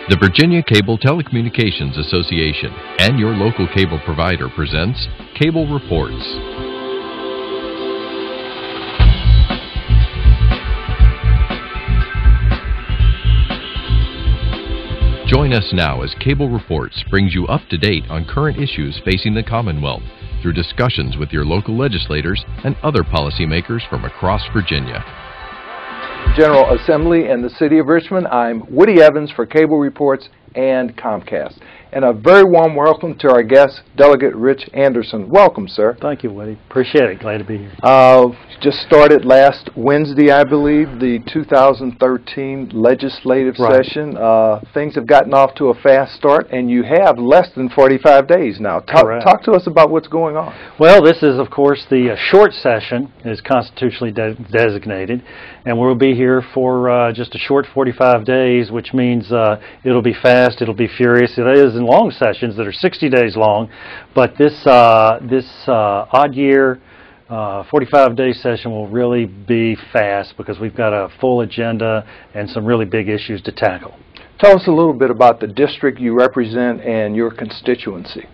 The Virginia Cable Telecommunications Association and your local cable provider presents Cable Reports. Join us now as Cable Reports brings you up to date on current issues facing the Commonwealth through discussions with your local legislators and other policymakers from across Virginia. General Assembly in the City of Richmond. I'm Woody Evans for Cable Reports and Comcast. And a very warm welcome to our guest, Delegate Rich Anderson. Welcome, sir. Thank you, Woody. Appreciate it. Glad to be here. Just started last Wednesday, I believe, the 2013 legislative session. Things have gotten off to a fast start, and you have less than 45 days now. Talk to us about what's going on. Well, this is, of course, the short session is constitutionally designated, and we'll be here for just a short 45 days, which means it'll be fast, it'll be furious. It is in long sessions that are 60 days long, but this odd year 45-day session will really be fast because we've got a full agenda and some really big issues to tackle. Tell us a little bit about the district you represent and your constituency.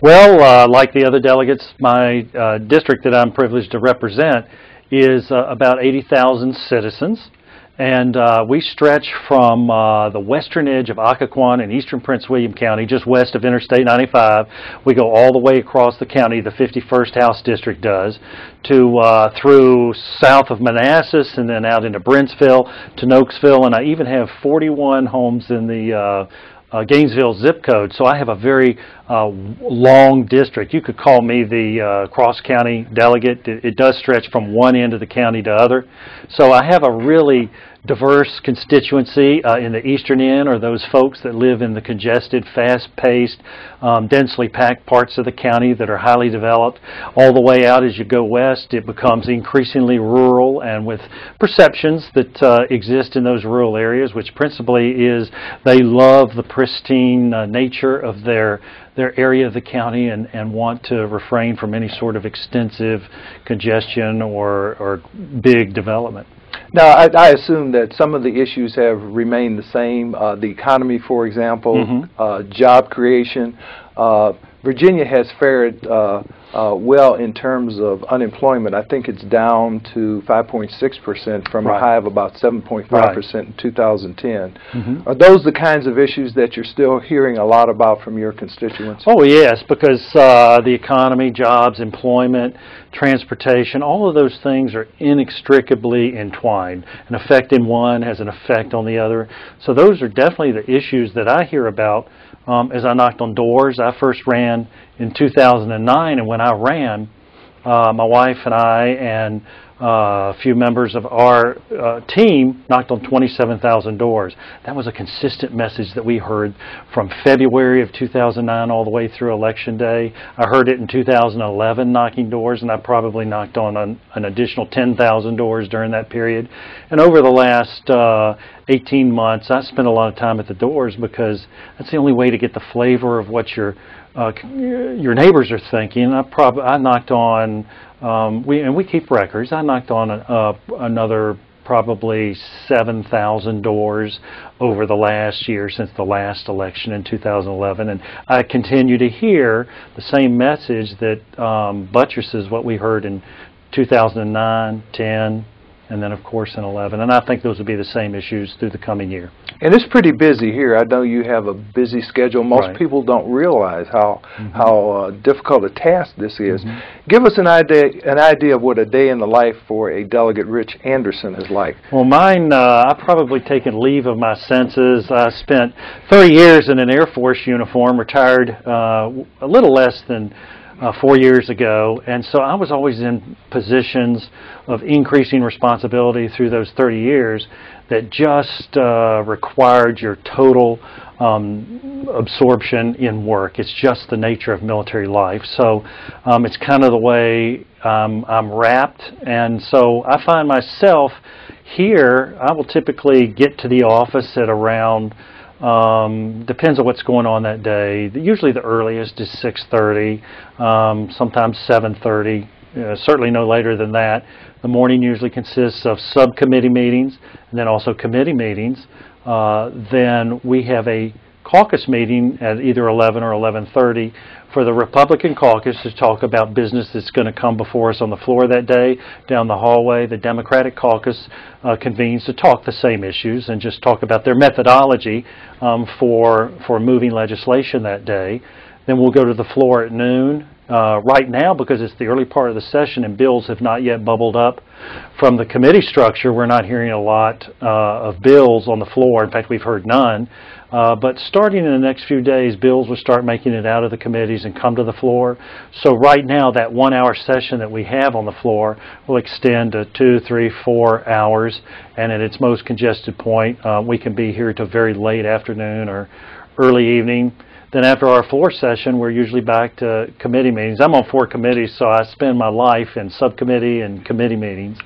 Well, like the other delegates, my district that I'm privileged to represent is about 80,000 citizens. And we stretch from the western edge of Occoquan in eastern Prince William County, just west of Interstate 95. We go all the way across the county, the 51st House District does, to through south of Manassas and then out into Brentsville to Nokesville. And I even have 41 homes in the Gainesville zip code, so I have a very long district. You could call me the cross-county delegate. It does stretch from one end of the county to other. So I have a really diverse constituency. In the eastern end are those folks that live in the congested, fast-paced, densely packed parts of the county that are highly developed. All the way out as you go west, it becomes increasingly rural, and with perceptions that exist in those rural areas, which principally is they love the pristine nature of their area of the county and want to refrain from any sort of extensive congestion or big development. Now, I assume that some of the issues have remained the same. The economy, for example, job creation. Virginia has fared well in terms of unemployment. I think it's down to 5.6% from a high of about 7.5% in 2010. Are those the kinds of issues that you're still hearing a lot about from your constituents? Oh, yes, because the economy, jobs, employment, transportation, all of those things are inextricably entwined. An effect in one has an effect on the other. So those are definitely the issues that I hear about as I knocked on doors. I first ran in 2009, and when I ran, my wife and I and a few members of our team knocked on 27,000 doors. That was a consistent message that we heard from February of 2009 all the way through Election Day. I heard it in 2011 knocking doors, and I probably knocked on an additional 10,000 doors during that period. And over the last 18 months, I spent a lot of time at the doors because that's the only way to get the flavor of what your neighbors are thinking. I knocked on, we keep records. I knocked on another probably 7,000 doors over the last year since the last election in 2011, and I continue to hear the same message that buttresses what we heard in 2009, 10. And then, of course, in 11. And I think those will be the same issues through the coming year. And it's pretty busy here. I know you have a busy schedule. Most people don't realize how difficult a task this is. Give us an idea of what a day in the life for a Delegate Rich Anderson is like. Well, mine, I've probably taken leave of my senses. I spent 30 years in an Air Force uniform, retired a little less than 4 years ago, and so I was always in positions of increasing responsibility through those 30 years that just required your total absorption in work. It's just the nature of military life. So it's kind of the way I'm wrapped, and so I find myself here. I will typically get to the office at around depends on what's going on that day. Usually the earliest is 6:30, sometimes 7:30, certainly no later than that. The morning usually consists of subcommittee meetings and then also committee meetings. then we have a caucus meeting at either 11 or 11:30 for the Republican caucus to talk about business that's going to come before us on the floor that day. Down the hallway, the Democratic caucus convenes to talk the same issues and just talk about their methodology for moving legislation that day. Then we'll go to the floor at noon. Right now, because it's the early part of the session and bills have not yet bubbled up from the committee structure, we're not hearing a lot of bills on the floor. In fact, we've heard none. But starting in the next few days, bills will start making it out of the committees and come to the floor. So right now, that 1 hour session that we have on the floor will extend to 2, 3, 4 hours. And at its most congested point, we can be here till very late afternoon or early evening. Then after our floor session, we're usually back to committee meetings. I'm on 4 committees, so I spend my life in subcommittee and committee meetings.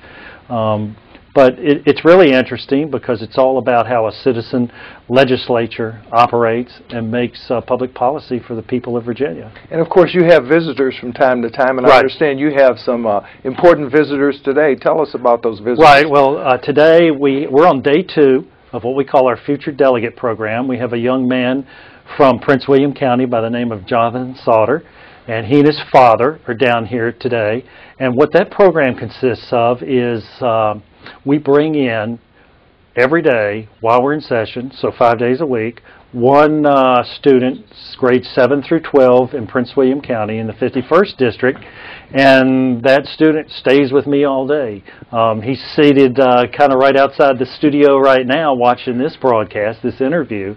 But it's really interesting because it's all about how a citizen legislature operates and makes public policy for the people of Virginia. And of course, you have visitors from time to time, and I understand you have some important visitors today. Tell us about those visitors. Right. Well, today we're on day 2 of what we call our Future Delegate Program. We have a young man from Prince William County by the name of Jonathan Sauter, and he and his father are down here today. And what that program consists of is we bring in every day while we're in session, so 5 days a week, one student, grades 7 through 12 in Prince William County in the 51st District, and that student stays with me all day. He's seated kind of right outside the studio right now watching this broadcast, this interview.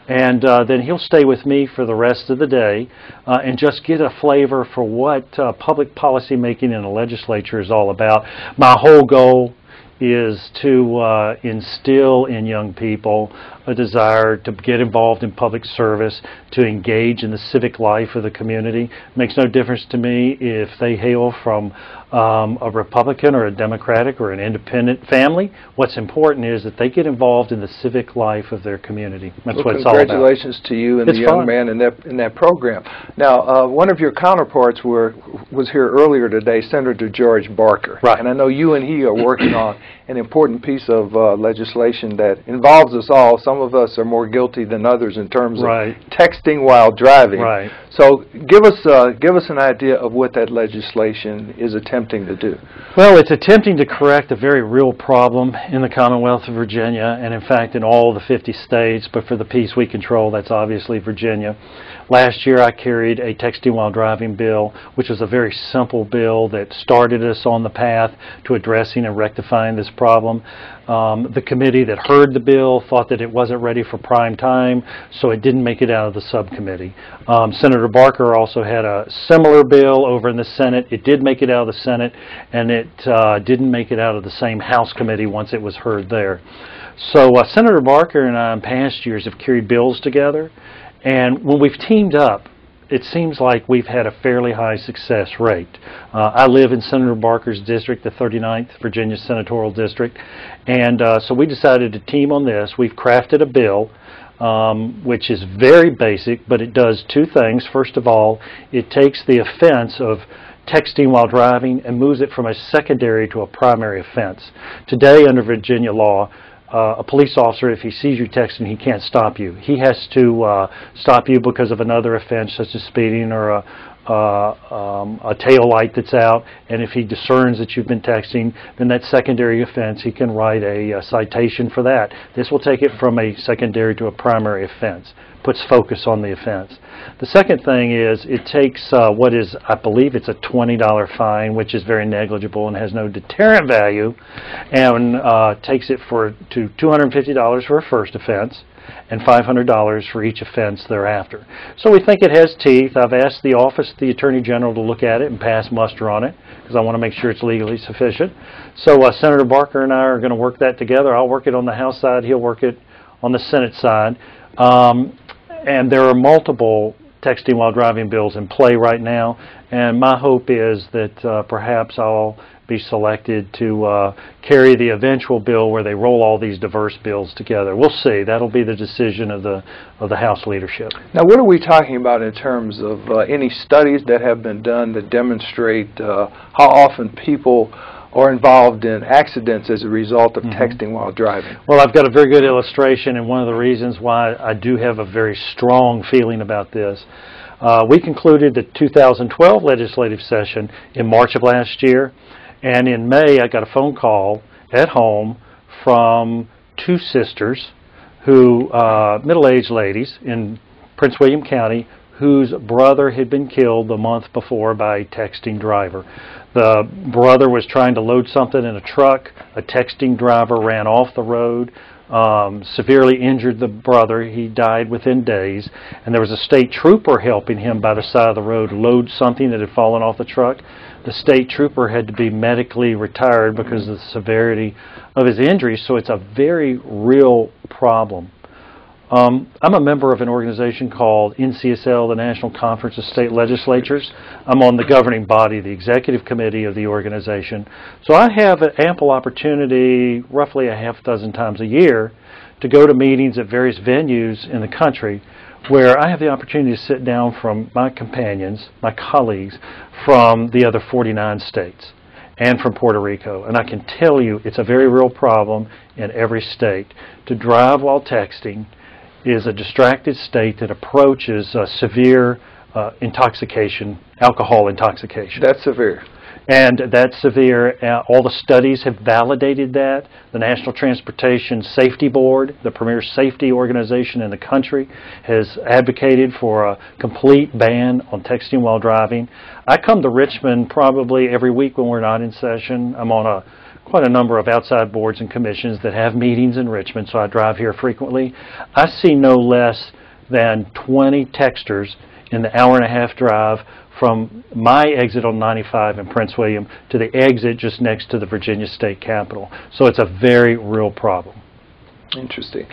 And then he'll stay with me for the rest of the day and just get a flavor for what public policy making in the legislature is all about. My whole goal is to instill in young people a desire to get involved in public service, to engage in the civic life of the community. It makes no difference to me if they hail from a Republican or a Democratic or an independent family. What's important is that they get involved in the civic life of their community. That's what it's all about. Congratulations to you and the young man in that program. Now, one of your counterparts was here earlier today, Senator George Barker. Right. And I know you and he are working on an important piece of legislation that involves us all. Some of us are more guilty than others in terms of texting while driving. Right. So give us an idea of what that legislation is attempting to do. Well, it's attempting to correct a very real problem in the Commonwealth of Virginia, and in fact in all the 50 states, but for the piece we control, that's obviously Virginia. Last year I carried a texting while driving bill, which was a very simple bill that started us on the path to addressing and rectifying this problem. The committee that heard the bill thought that it wasn't ready for prime time, so it didn't make it out of the subcommittee. Senator Barker also had a similar bill over in the Senate. It did make it out of the Senate, and it didn't make it out of the same House committee once it was heard there. So Senator Barker and I in past years have carried bills together, and when we've teamed up, it seems like we've had a fairly high success rate. I live in Senator Barker's district, the 39th Virginia Senatorial District, and so we decided to team on this. We've crafted a bill which is very basic, but it does 2 things. First of all, it takes the offense of texting while driving and moves it from a secondary to a primary offense. Today, under Virginia law, a police officer, if he sees you texting, he can't stop you. He has to stop you because of another offense, such as speeding or a tail light that's out, and if he discerns that you've been texting, then that secondary offense, he can write a citation for that. This will take it from a secondary to a primary offense, puts focus on the offense. The second thing is it takes what is, I believe it's a $20 fine, which is very negligible and has no deterrent value, and takes it to $250 for a first offense and $500 for each offense thereafter. So we think it has teeth. I've asked the Office of the Attorney General to look at it and pass muster on it because I want to make sure it's legally sufficient. So Senator Barker and I are going to work that together. I'll work it on the House side. He'll work it on the Senate side. And there are multiple texting while driving bills in play right now, and my hope is that perhaps I'll be selected to carry the eventual bill where they roll all these diverse bills together. We'll see. That'll be the decision of the House leadership. Now, what are we talking about in terms of any studies that have been done that demonstrate how often people are involved in accidents as a result of texting while driving? Well, I've got a very good illustration, and one of the reasons why I do have a very strong feeling about this. We concluded the 2012 legislative session in March of last year, and in May I got a phone call at home from two sisters who, middle-aged ladies in Prince William County, whose brother had been killed the month before by a texting driver. The brother was trying to load something in a truck. A texting driver ran off the road, severely injured the brother. He died within days. And there was a state trooper helping him by the side of the road load something that had fallen off the truck. The state trooper had to be medically retired because of the severity of his injuries, so it's a very real problem. I'm a member of an organization called NCSL, the National Conference of State Legislatures. I'm on the governing body, the executive committee of the organization. So I have an ample opportunity, roughly a half dozen times a year, to go to meetings at various venues in the country where I have the opportunity to sit down from my companions, my colleagues, from the other 49 states and from Puerto Rico. And I can tell you it's a very real problem in every state. To drive while texting is a distracted state that approaches severe intoxication, alcohol intoxication. That's severe. And that's severe. All the studies have validated that. The National Transportation Safety Board, the premier safety organization in the country, has advocated for a complete ban on texting while driving. I come to Richmond probably every week when we're not in session. I'm on quite a number of outside boards and commissions that have meetings in Richmond, so I drive here frequently. I see no less than 20 texters in the hour-and-a-half drive from my exit on 95 in Prince William to the exit just next to the Virginia State Capitol. So it's a very real problem. Interesting.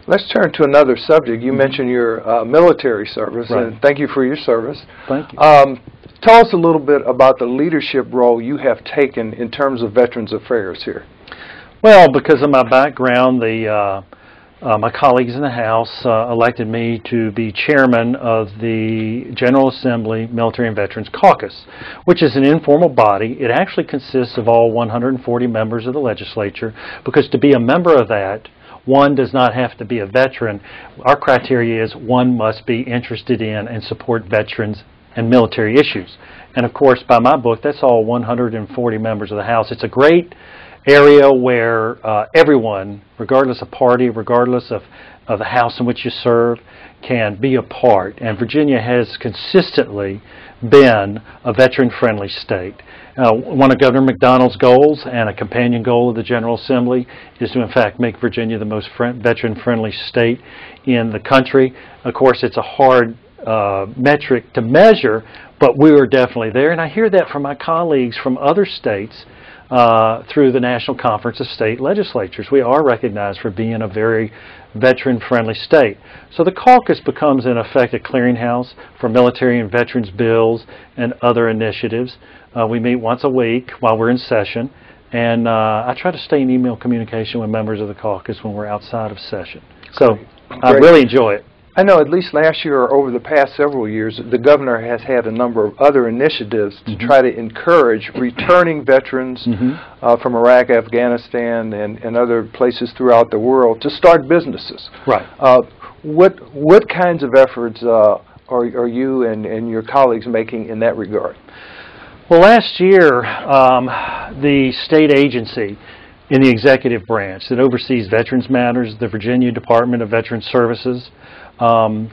Let's turn to another subject. You mentioned your military service, Right. and thank you for your service. Thank you. Tell us a little bit about the leadership role you have taken in terms of Veterans Affairs here. Well, because of my background, my colleagues in the House elected me to be chairman of the General Assembly Military and Veterans Caucus, which is an informal body. It actually consists of all 140 members of the legislature, because to be a member of that, one does not have to be a veteran. Our criteria is one must be interested in and support veterans and military issues. And of course, by my book, that's all 140 members of the House. It's a great area where everyone, regardless of party, regardless of the House in which you serve, can be a part. And Virginia has consistently been a veteran-friendly state. One of Governor McDonnell's goals, and a companion goal of the General Assembly, is to in fact make Virginia the most veteran-friendly state in the country. Of course, it's a hard metric to measure, but we were definitely there. And I hear that from my colleagues from other states through the National Conference of State Legislatures. We are recognized for being a very veteran-friendly state. So the caucus becomes, in effect, a clearinghouse for military and veterans bills and other initiatives. We meet once a week while we're in session, and I try to stay in email communication with members of the caucus when we're outside of session. So I really enjoy it. I know at least last year or over the past several years, the governor has had a number of other initiatives to try to encourage returning veterans from Iraq, Afghanistan, and other places throughout the world to start businesses. Right. What kinds of efforts are you and your colleagues making in that regard? Well, last year, the state agency in the executive branch that oversees veterans matters, the Virginia Department of Veterans Services,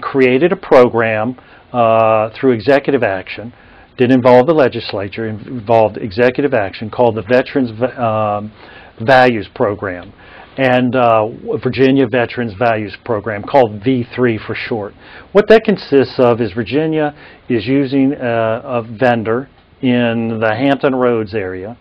created a program through executive action. Didn't involve the legislature, involved executive action, called the Veterans Values Program, and Virginia Veterans Values Program, called V3 for short. What that consists of is Virginia is using a vendor in the Hampton Roads area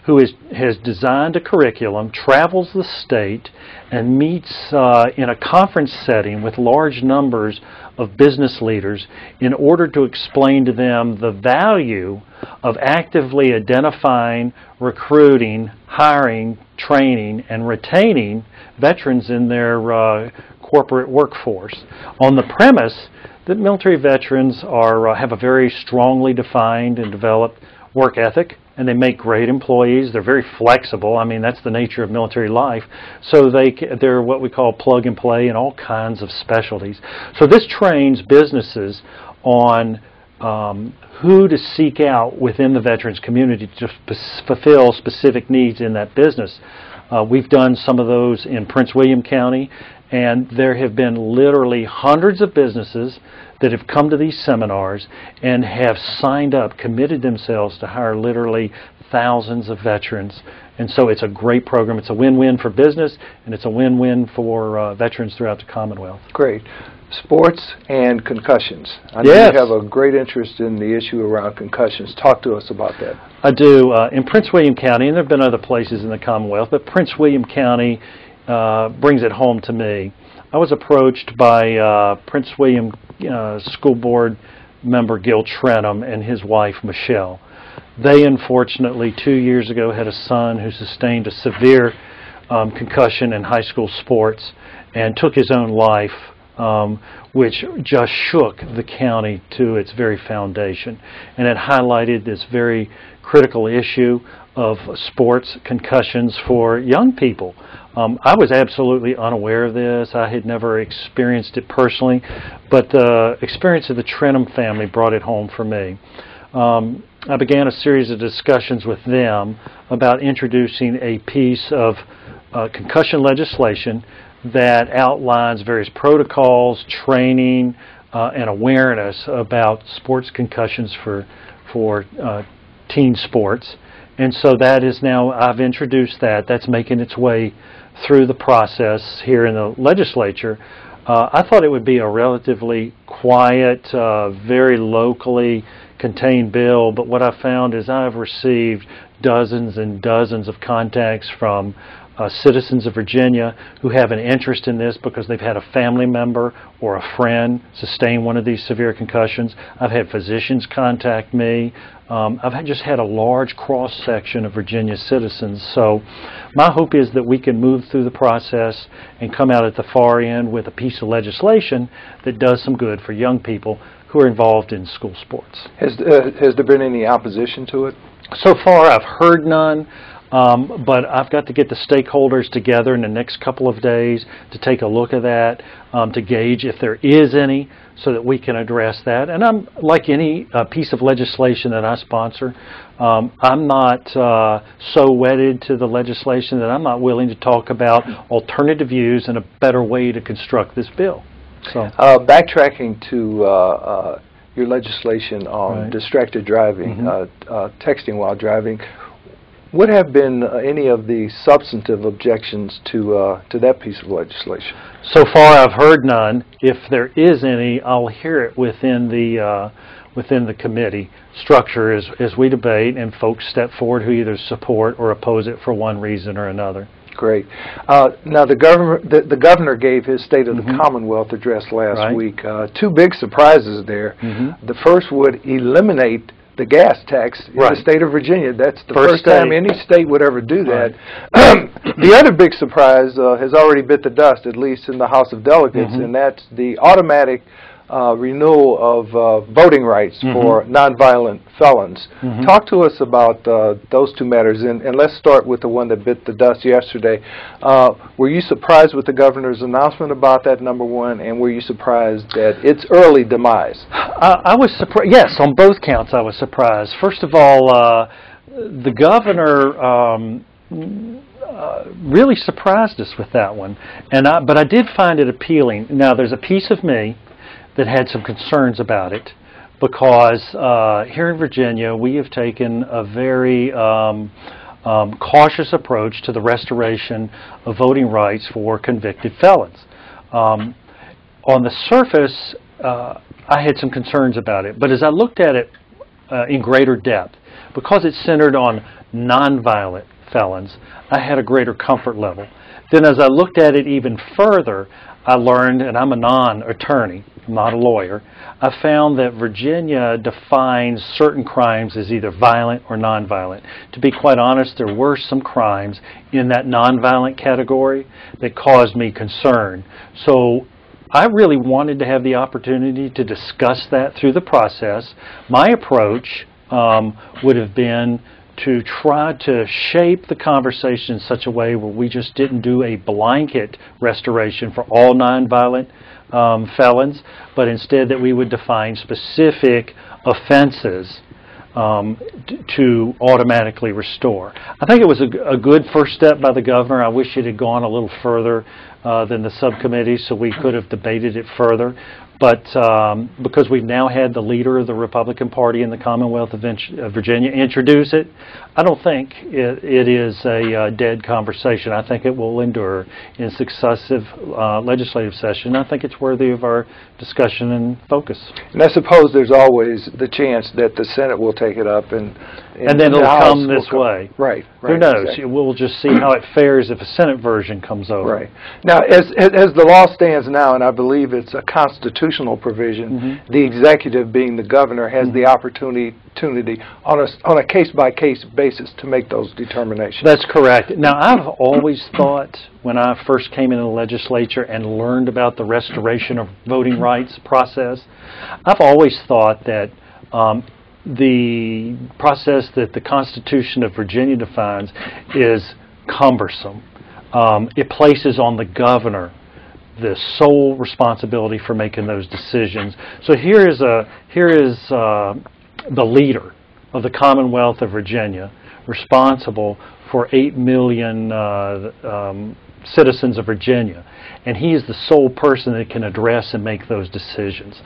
who has designed a curriculum, travels the state, and meets in a conference setting with large numbers of business leaders in order to explain to them the value of actively identifying, recruiting, hiring, training, and retaining veterans in their corporate workforce, on the premise that military veterans have a very strongly defined and developed work ethic, and they make great employees. They're very flexible. I mean, that's the nature of military life. So they're what we call plug and play in all kinds of specialties. So this trains businesses on who to seek out within the veterans community to fulfill specific needs in that business. We've done some of those in Prince William County, and there have been literally hundreds of businesses that have come to these seminars and have signed up, committed themselves to hire literally thousands of veterans. And so it's a great program. It's a win-win for business, and it's a win-win for veterans throughout the Commonwealth. Great. Sports and concussions. I know Yes. you have a great interest in the issue around concussions. Talk to us about that. I do. In Prince William County, and there have been other places in the Commonwealth, but Prince William County brings it home to me. I was approached by Prince William School Board member Gil Trenum and his wife Michelle. They unfortunately 2 years ago had a son who sustained a severe concussion in high school sports and took his own life, which just shook the county to its very foundation. And it highlighted this very critical issue of sports concussions for young people. I was absolutely unaware of this. I had never experienced it personally, but the experience of the Trenum family brought it home for me. I began a series of discussions with them about introducing a piece of concussion legislation that outlines various protocols, training, and awareness about sports concussions for teen sports. And so that is now, I've introduced that. That's making its way through the process here in the legislature. I thought it would be a relatively quiet, very locally contained bill, but what I found is I've received dozens and dozens of contacts from citizens of Virginia who have an interest in this because they've had a family member or a friend sustain one of these severe concussions. I've had physicians contact me. I've just had a large cross-section of Virginia citizens. So my hope is that we can move through the process and come out at the far end with a piece of legislation that does some good for young people who are involved in school sports. Has there been any opposition to it? So far, I've heard none. But I've got to get the stakeholders together in the next couple of days to take a look at that, to gauge if there is any, so that we can address that. And I'm like any piece of legislation that I sponsor, I'm not so wedded to the legislation that I'm not willing to talk about alternative views and a better way to construct this bill. So backtracking to your legislation on distracted driving, texting while driving. What have been any of the substantive objections to that piece of legislation? So far, I've heard none. If there is any, I'll hear it within the committee structure as we debate and folks step forward who either support or oppose it for one reason or another. Great. Now, the governor gave his State of the Commonwealth address last week. Two big surprises there. The first would eliminate the gas tax in the state of Virginia. That's the first time any state would ever do that. The other big surprise has already bit the dust, at least in the House of Delegates, and that's the automatic renewal of voting rights for nonviolent felons. Talk to us about those two matters, and let's start with the one that bit the dust yesterday. Were you surprised with the governor's announcement about that, number one, and were you surprised at its early demise? I was surprised. Yes, on both counts I was surprised. First of all, the governor really surprised us with that one, but I did find it appealing. Now, there's a piece of me that had some concerns about it because here in Virginia we have taken a very cautious approach to the restoration of voting rights for convicted felons. On the surface, I had some concerns about it, but as I looked at it in greater depth, because it's centered on nonviolent felons, I had a greater comfort level. Then as I looked at it even further, I learned, and I'm a non-attorney, I'm not a lawyer, I found that Virginia defines certain crimes as either violent or nonviolent. To be quite honest, there were some crimes in that nonviolent category that caused me concern. So I really wanted to have the opportunity to discuss that through the process. My approach would have been to try to shape the conversation in such a way where we just didn't do a blanket restoration for all nonviolent felons, but instead that we would define specific offenses to automatically restore. I think it was a good first step by the governor. I wish it had gone a little further than the subcommittee, so we could have debated it further. But because we've now had the leader of the Republican Party in the Commonwealth of Virginia introduce it, I don't think it is a dead conversation. I think it will endure in successive legislative session. I think it's worthy of our discussion and focus. And I suppose there's always the chance that the Senate will take it up and then it'll come this way. Right. Who knows? Exactly. We'll just see how it fares if a Senate version comes over. Right. Now, as the law stands now, and I believe it's a constitutional provision, the executive, being the governor, has the opportunity on a case-by-case basis to make those determinations. That's correct. Now, I've always thought, when I first came into the legislature and learned about the restoration of voting rights process, I've always thought that the process that the Constitution of Virginia defines is cumbersome. It places on the governor the sole responsibility for making those decisions. So here is the leader of the Commonwealth of Virginia, responsible for 8 million citizens of Virginia, and he is the sole person that can address and make those decisions.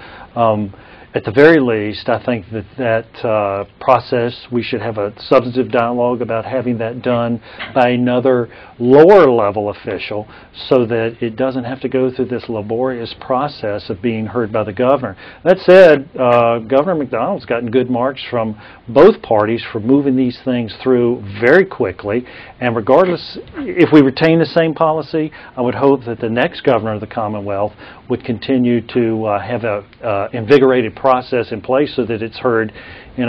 At the very least, I think that process, we should have a substantive dialogue about having that done by another lower level official so that it doesn't have to go through this laborious process of being heard by the governor. That said, Governor McDonald's gotten good marks from both parties for moving these things through very quickly, and regardless, if we retain the same policy, I would hope that the next governor of the Commonwealth would continue to have a invigorated process in place so that it's heard in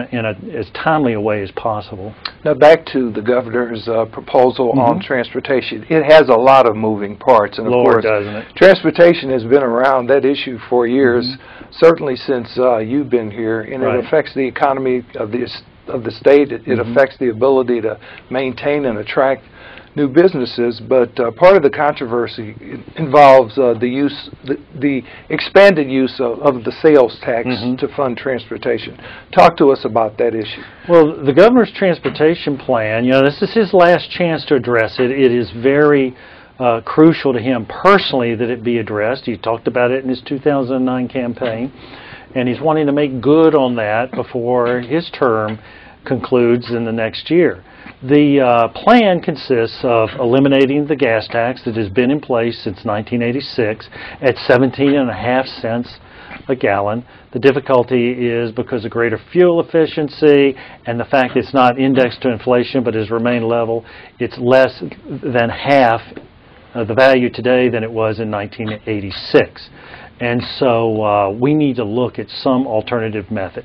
as timely a way as possible. Now back to the governor's proposal on transportation. It has a lot of moving parts, and of course, doesn't it? Transportation has been around that issue for years, certainly since you've been here, and it affects the economy of the state. It affects the ability to maintain and attract new businesses, but part of the controversy involves the expanded use of the sales tax to fund transportation. Talk to us about that issue. Well, the governor's transportation plan, this is his last chance to address it. It is very crucial to him personally that it be addressed. He talked about it in his 2009 campaign, and he's wanting to make good on that before his term concludes in the next year. The plan consists of eliminating the gas tax that has been in place since 1986 at 17.5 cents a gallon. The difficulty is because of greater fuel efficiency and the fact it's not indexed to inflation but has remained level, it's less than half the value today than it was in 1986. And so we need to look at some alternative method.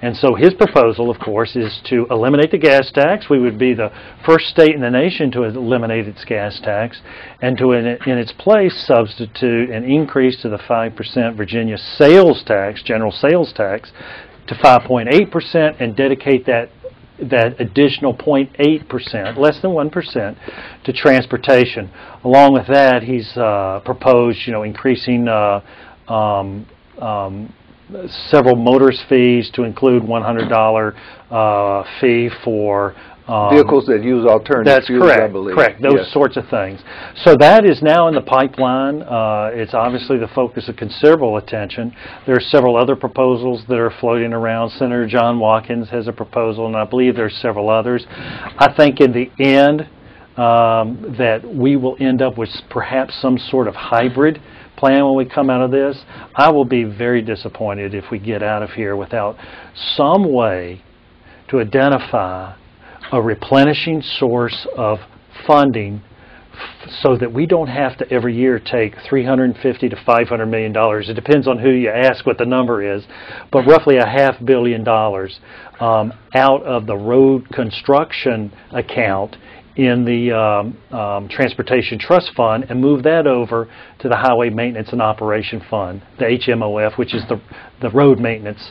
And so his proposal, of course, is to eliminate the gas tax. We would be the first state in the nation to eliminate its gas tax, and to, in its place, substitute an increase to the 5% Virginia sales tax, general sales tax, to 5.8%, and dedicate that additional 0.8%, less than 1%, to transportation. Along with that, he's proposed, increasing several motorist fees to include $100 fee for vehicles that use alternative fuels, correct, I believe. Correct, those sorts of things. So that is now in the pipeline. It's obviously the focus of considerable attention. There are several other proposals that are floating around. Senator John Watkins has a proposal, and I believe there's several others. I think in the end that we will end up with perhaps some sort of hybrid plan when we come out of this. I will be very disappointed if we get out of here without some way to identify a replenishing source of funding so that we don't have to every year take $350 to $500 million. It depends on who you ask what the number is, but roughly $500 million out of the road construction account in the Transportation Trust Fund and move that over to the Highway Maintenance and Operation Fund, the HMOF, which is the road maintenance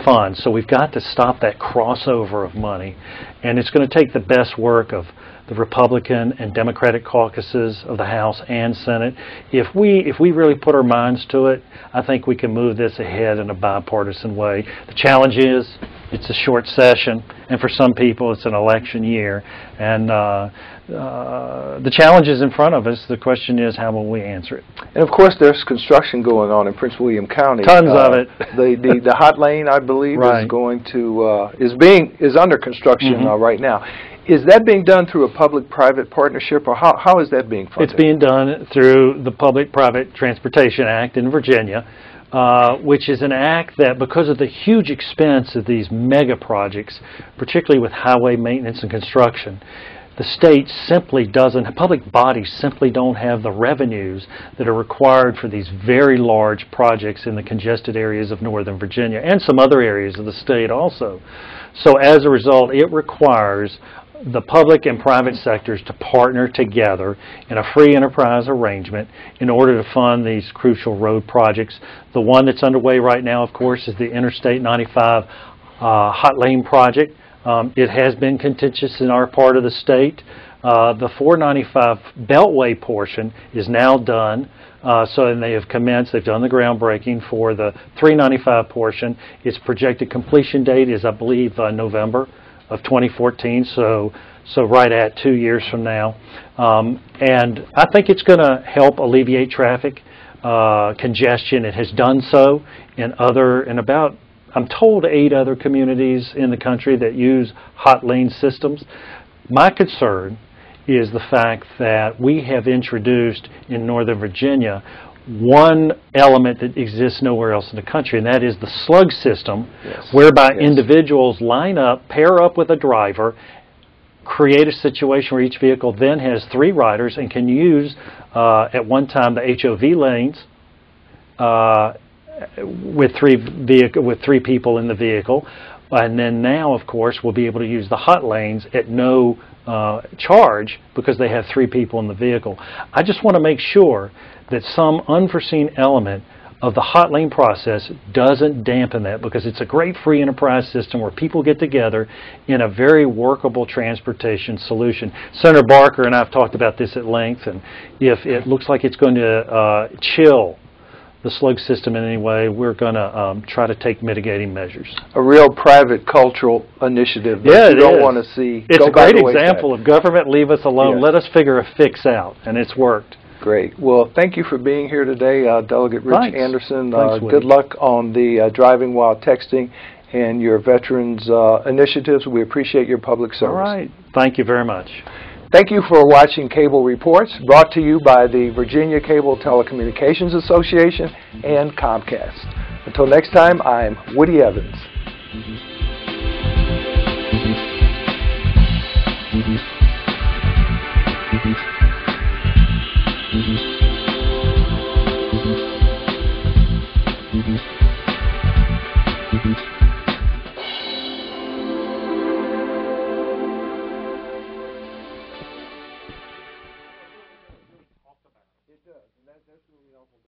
funds. So we've got to stop that crossover of money, and it's going to take the best work of the Republican and Democratic caucuses of the House and Senate. If we really put our minds to it, I think we can move this ahead in a bipartisan way. The challenge is it's a short session, and for some people it's an election year, and the challenge is in front of us. The question is, how will we answer it? And of course, there's construction going on in Prince William County. Tons of it. The hot lane, I believe, right. is going to is under construction right now. Is that being done through a public-private partnership, or how is that being funded? It's being done through the Public-Private Transportation Act in Virginia, which is an act that, because of the huge expense of these mega projects, particularly with highway maintenance and construction, the state simply doesn't, public bodies simply don't have the revenues that are required for these very large projects in the congested areas of Northern Virginia and some other areas of the state also. So as a result, it requires the public and private sectors to partner together in a free enterprise arrangement in order to fund these crucial road projects. The one that's underway right now, of course, is the Interstate 95 Hot Lane project. It has been contentious in our part of the state. The 495 Beltway portion is now done. And they have commenced, they've done the groundbreaking for the 395 portion. Its projected completion date is, I believe, November of 2014, so right at 2 years from now. And I think it's going to help alleviate traffic congestion. It has done so in about, I'm told, 8 other communities in the country that use hot lane systems. My concern is the fact that we have introduced in Northern Virginia one element that exists nowhere else in the country, and that is the slug system, whereby individuals line up, pair up with a driver, create a situation where each vehicle then has 3 riders and can use at one time the HOV lanes with 3 people in the vehicle, and then now, of course, we'll be able to use the hot lanes at no charge because they have 3 people in the vehicle. I just want to make sure that some unforeseen element of the hot lane process doesn't dampen that, because it's a great free enterprise system where people get together in a very workable transportation solution. Senator Barker and I have talked about this at length, and if it looks like it's going to chill the slug system in any way, we're going to try to take mitigating measures. A real private cultural initiative that you don't want to see It's go a great example of government, leave us alone, let us figure a fix out, and it's worked. Great. Well, thank you for being here today, Delegate Rich Anderson. Thanks, good luck on the driving while texting and your veterans initiatives. We appreciate your public service. All right. Thank you very much. Thank you for watching Cable Reports, brought to you by the Virginia Cable Telecommunications Association and Comcast. Until next time, I'm Woody Evans.